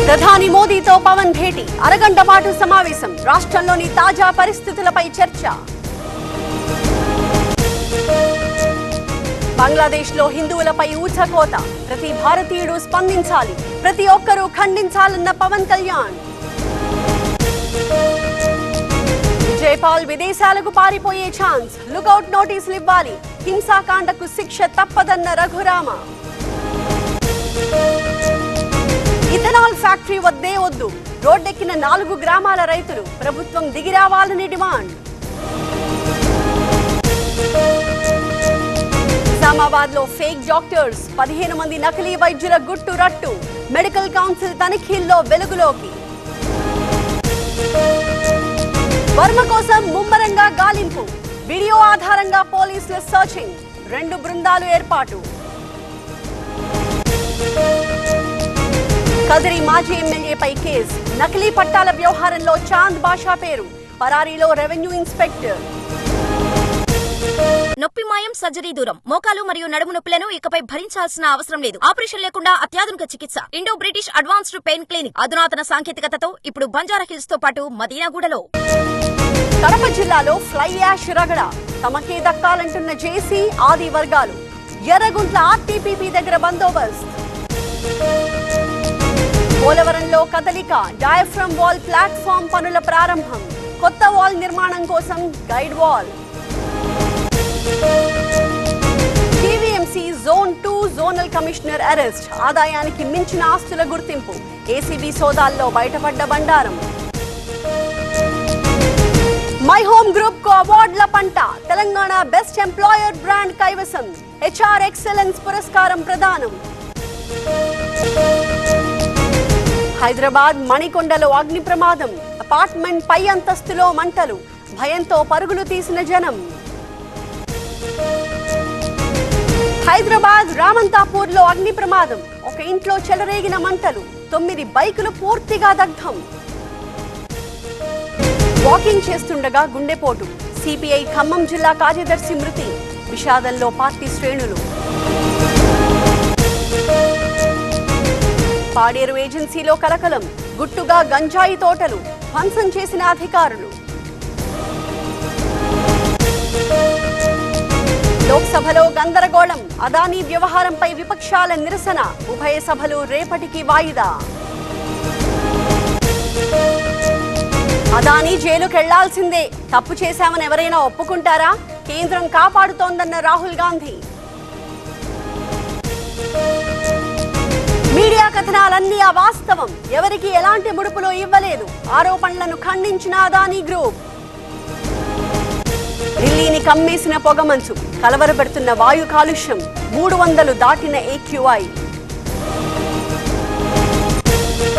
ప్రధాని మోదీతో పవన్ భేటీ అరగంట పాటు సమావేశం రాష్ట్రంలోని తాజా పరిస్థితులపై చర్చ బంగ్లాదేశ్లో హిందువులపై ఊచకోత ప్రతి భారతీయుడు స్పందించాలి ప్రతి ఒక్కరూ ఖండించాలన్న పవన్ కళ్యాణ్ జైపాల్ విదేశాలకు పారిపోయే ఛాన్స్ లుకౌట్ నోటీసులు ఇవ్వాలి హింసాకాండకు శిక్ష తప్పదన్న రఘురామ ఇథనాల్ ఫ్యాక్టరీ వద్దే వద్దు రోడ్డెక్కిన 4 గ్రామాల రైతులు ప్రభుత్వం దిగిరావాలని డిమాండ్ నిజామాబాద్ లో ఫేక్ డాక్టర్స్ 15 మంది నకిలీ వైద్యుల గుట్టు రట్టు మెడికల్ కౌన్సిల్ తనిఖీల్లో వెలుగులోకి వర్మ కోసం ముమ్మరంగా గాలింపు వీడియో ఆధారంగా పోలీసుల సర్చింగ్ 2 బృందాలు ఏర్పాటు కదిరి మాజీ ఎమ్మెల్యేపై కేసు నకిలీ పట్టాల వ్యవహారంలో చాంద్ బాషా పేరు పరారీలో రెవెన్యూ ఇన్స్పెక్టర్ నొప్పి మాయం సర్జరీ దూరం మోకాలు మరియు నడుము నొప్పులను ఇకపై భరించాల్సిన అవసరం లేదు ఆపరేషన్ లేకుండా అత్యాధునిక చికిత్స Indo British advanced pain clinic అధునాతన సాంకేతికతతో ఇప్పుడు బంజారా హిల్స్ తో పాటు మదీనాగూడలో కడప జిల్లాలో ఫ్లై యాష్ రగడ తమకే దక్కాలంటున్న జేసీ ఆది వర్గాలు ఎర్రగుంట్ల ఆర్టీపీపీ దగ్గర బందోబస్తు పోలవరంలో కదలిక డయాఫ్రమ్ వాల్ ప్లాట్ఫామ్ పనుల ప్రారంభం కొత్త వాల్ నిర్మాణం కోసం guide wall TVMC zone 2 zonal commissioner arrest ఆదాయానికి మించిన ఆస్తుల గుర్తింపు ఏసీబీ సోదాల్లో బయటపడ్డ బండారం మై హోమ్ గ్రూప్ కు అవార్డుల పంట తెలంగాణ బెస్ట్ ఎంప్లాయర్ బ్రాండ్ కైవసం హెచ్ఆర్ ఎక్సలెన్స్ పురస్కారం ప్రదానం హైదరాబాద్ మణికొండలో అగ్ని ప్రమాదం అపార్ట్మెంట్ పై అంతస్తులో మంటలు భయంతో పరుగులు తీసిన జనం హైదరాబాద్ రామంతాపూర్ లో అగ్ని ప్రమాదం ఒక ఇంట్లో చెలరేగిన మంటలు 9 బైకులు పూర్తిగా దగ్ధం వాకింగ్ చేస్తుండగా గుండెపోటు సిపిఐ ఖమ్మం జిల్లా కార్యదర్శి మృతి విషాదంలో పార్టీ శ్రేణులు పాడేరు ఏజెన్సీలో కలకలం గుట్టుగా గంజాయి తోటలు ధ్వంసం చేసిన అధికారులు లోక్సభలో గందరగోళం అదానీ వ్యవహారంపై విపక్షాల నిరసన ఉభయ సభలు రేపటికి వాయిదా అదానీ జైలుకెళ్లాల్సిందే తప్పు చేశామని ఎవరైనా ఒప్పుకుంటారా కేంద్రం కాపాడుతోందన్న రాహుల్ గాంధీ మీడియా కథనాలన్నీ అవాస్తవం ఎవరికి ఎలాంటి ముడుపులో ఇవ్వలేదు ఆరోపణలను ఖండించిన అదానీ గ్రూప్ ఢిల్లీని కమ్మేసిన పొగమంచు కలవరపెడుతున్న వాయు కాలుష్యం 300 దాటిన AQI